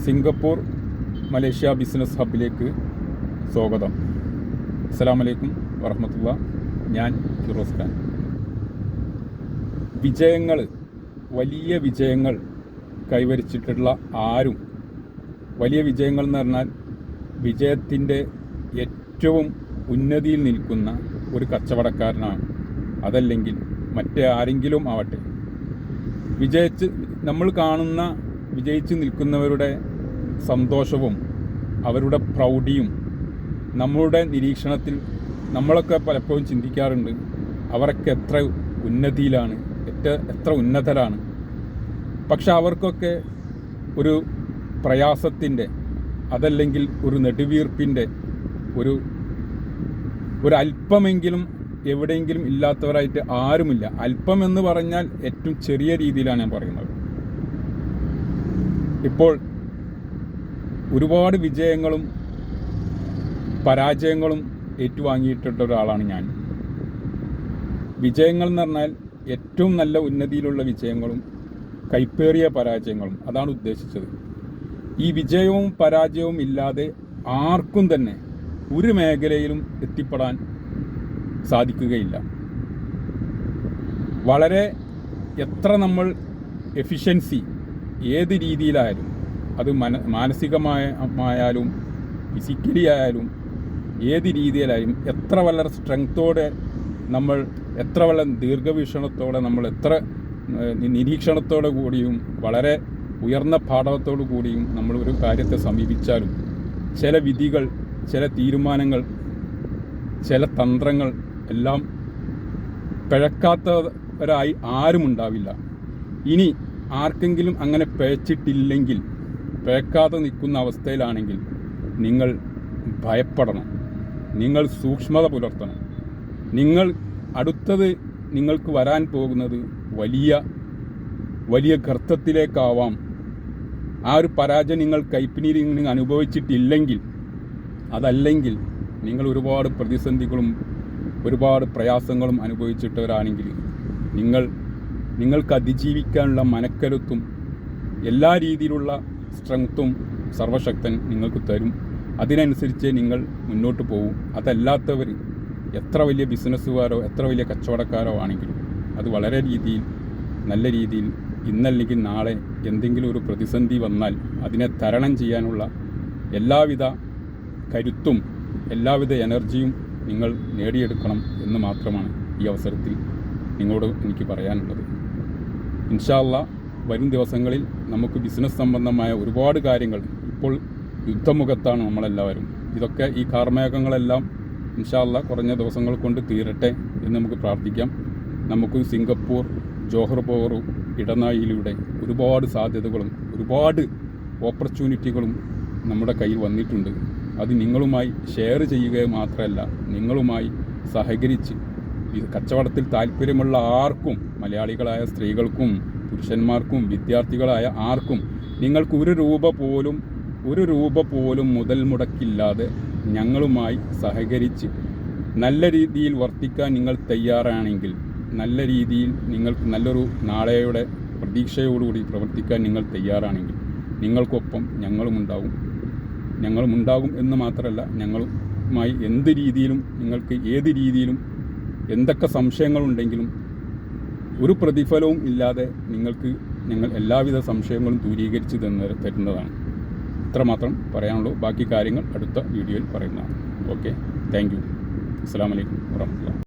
Singapore Malaysia business ഹബിലേക്ക് സ്വാഗതം. അസ്സലാമു അലൈക്കും വറഹ്മത്തുള്ളാഹി. ഞാൻ ഫിറോസ് ഖാൻ. വലിയ വിജയങ്ങൾ കൈവരിച്ചിട്ടുള്ള ആരും, വലിയ വിജയങ്ങൾ എന്ന് പറഞ്ഞാൽ വിജയത്തിൻ്റെ ഏറ്റവും ഉന്നതിയിൽ നിൽക്കുന്ന ഒരു കച്ചവടക്കാരനാണ്, അതല്ലെങ്കിൽ മറ്റേ ആരെങ്കിലും ആവട്ടെ. നമ്മൾ കാണുന്ന വിജയിച്ച് നിൽക്കുന്നവരുടെ സന്തോഷവും അവരുടെ പ്രൗഢിയും നമ്മളുടെ നിരീക്ഷണത്തിൽ നമ്മളൊക്കെ പലപ്പോഴും ചിന്തിക്കാറുണ്ട്, അവരൊക്കെ എത്ര ഉന്നതിയിലാണ്, എത്ര ഉന്നതരാണ്. പക്ഷെ അവർക്കൊക്കെ ഒരു പ്രയാസത്തിൻ്റെ, അതല്ലെങ്കിൽ ഒരു നെടുവീർപ്പിൻ്റെ ഒരു അല്പമെങ്കിലും എവിടെയെങ്കിലും ഇല്ലാത്തവരായിട്ട് ആരുമില്ല. അല്പം എന്ന് പറഞ്ഞാൽ ഏറ്റവും ചെറിയ രീതിയിലാണ് ഞാൻ പറയുന്നത്. ഇപ്പോൾ ഒരുപാട് വിജയങ്ങളും പരാജയങ്ങളും ഏറ്റുവാങ്ങിയിട്ടുള്ള ഒരാളാണ് ഞാൻ. വിജയങ്ങൾ എന്ന് പറഞ്ഞാൽ ഏറ്റവും നല്ല ഉന്നതിയിലുള്ള വിജയങ്ങളും കൈപ്പേറിയ പരാജയങ്ങളും, അതാണ് ഉദ്ദേശിച്ചത്. ഈ വിജയവും പരാജയവും ഇല്ലാതെ ആർക്കും തന്നെ ഒരു മേഖലയിലും എത്തിപ്പെടാൻ സാധിക്കുകയില്ല. എത്ര നമ്മൾ എഫിഷ്യൻസി ഏത് രീതിയിലായാലും, അത് മാനസികമായാലും ഫിസിക്കലി ആയാലും ഏത് രീതിയിലായാലും, എത്ര വളരെ സ്ട്രെങ്ത്തോടെ നമ്മൾ, എത്ര വളരെ ദീർഘവീക്ഷണത്തോടെ നമ്മൾ, എത്ര നിരീക്ഷണത്തോടു കൂടിയും വളരെ ഉയർന്ന പാഠവത്തോടു കൂടിയും നമ്മൾ ഒരു കാര്യത്തെ സമീപിച്ചാലും ചില വിധികൾ, ചില തീരുമാനങ്ങൾ, ചില തന്ത്രങ്ങൾ എല്ലാം പിഴക്കാത്തവരായി ആരും ഉണ്ടാവില്ല. ഇനി ആർക്കെങ്കിലും അങ്ങനെ പിഴച്ചിട്ടില്ലെങ്കിൽ, പിഴക്കാതെ നിൽക്കുന്ന അവസ്ഥയിലാണെങ്കിൽ നിങ്ങൾ ഭയപ്പെടണം, നിങ്ങൾ സൂക്ഷ്മത പുലർത്തണം. അടുത്തത് നിങ്ങൾക്ക് വരാൻ പോകുന്നത് വലിയ ഗർത്തത്തിലേക്കാവാം. ആ ഒരു പരാജയം നിങ്ങൾ കൈപ്പിനിയിൽ നിങ്ങൾ അനുഭവിച്ചിട്ടില്ലെങ്കിൽ, അതല്ലെങ്കിൽ നിങ്ങൾ ഒരുപാട് പ്രതിസന്ധികളും ഒരുപാട് പ്രയാസങ്ങളും അനുഭവിച്ചിട്ടവരാണെങ്കിൽ നിങ്ങൾക്ക് അതിജീവിക്കാനുള്ള മനക്കരുത്തും എല്ലാ രീതിയിലുള്ള സ്ട്രെങ്ത്തും സർവശക്തൻ നിങ്ങൾക്ക് തരും. അതിനനുസരിച്ച് നിങ്ങൾ മുന്നോട്ട് പോകും. അതല്ലാത്തവർ എത്ര വലിയ ബിസിനസ്സുകാരോ എത്ര വലിയ കച്ചവടക്കാരോ ആണെങ്കിലും അത് വളരെ നല്ല രീതിയിൽ ഇന്നല്ലെങ്കിൽ നാളെ എന്തെങ്കിലും ഒരു പ്രതിസന്ധി വന്നാൽ അതിനെ തരണം ചെയ്യാനുള്ള എല്ലാവിധ കരുത്തും എല്ലാവിധ എനർജിയും നിങ്ങൾ നേടിയെടുക്കണം എന്ന് മാത്രമാണ് ഈ അവസരത്തിൽ നിങ്ങളോട് എനിക്ക് പറയാനുള്ളത്. ഇൻഷാ അല്ലാഹ് വരും ദിവസങ്ങളിൽ നമുക്ക് ബിസിനസ് സംബന്ധമായ ഒരുപാട് കാര്യങ്ങൾ, ഇപ്പോൾ യുദ്ധമുഖത്താണ് നമ്മളെല്ലാവരും. ഇതൊക്കെ ഈ കാർമേഘങ്ങളെല്ലാം ഇൻഷാ അല്ലാഹ് കുറഞ്ഞ ദിവസങ്ങൾ കൊണ്ട് തീരട്ടെ എന്ന് നമുക്ക് പ്രാർത്ഥിക്കാം. നമുക്ക് സിംഗപ്പൂർ ജോഹർ ബോറു ഇടനാഴിയിലൂടെ ഒരുപാട് സാധ്യതകളും ഒരുപാട് ഓപ്പർച്യൂണിറ്റികളും നമ്മുടെ കയ്യിൽ വന്നിട്ടുണ്ട്. അത് നിങ്ങളുമായി ഷെയർ ചെയ്യുക മാത്രമല്ല, നിങ്ങളുമായി സഹകരിച്ച് കച്ചവടത്തിൽ താല്പര്യമുള്ള ആർക്കും, മലയാളികളായ സ്ത്രീകൾക്കും പുരുഷന്മാർക്കും വിദ്യാർത്ഥികളായ ആർക്കും, നിങ്ങൾക്ക് ഒരു രൂപ പോലും മുതൽ മുടക്കില്ലാതെ ഞങ്ങളുമായി സഹകരിച്ച് നല്ല രീതിയിൽ വർത്തിക്കാൻ നിങ്ങൾ തയ്യാറാണെങ്കിൽ, നല്ല രീതിയിൽ നിങ്ങൾക്ക് നല്ലൊരു നാളെയുടെ പ്രതീക്ഷയോടുകൂടി പ്രവർത്തിക്കാൻ നിങ്ങൾ തയ്യാറാണെങ്കിൽ, നിങ്ങൾക്കൊപ്പം ഞങ്ങളുമുണ്ടാകും എന്ന് മാത്രമല്ല, ഞങ്ങളുമായി എന്ത് രീതിയിലും, നിങ്ങൾക്ക് ഏത് രീതിയിലും എന്തൊക്കെ സംശയങ്ങളുണ്ടെങ്കിലും ഒരു പ്രതിഫലവും ഇല്ലാതെ ഞങ്ങൾ എല്ലാവിധ സംശയങ്ങളും ദൂരീകരിച്ച് തരുന്നതാണ്. ഇത്രമാത്രം പറയാനുള്ളൂ. ബാക്കി കാര്യങ്ങൾ അടുത്ത വീഡിയോയിൽ പറയുന്നതാണ്. Okay, thank you. അസ്സലാമു അലൈക്കും വറഹ്മത്തുള്ളാഹി.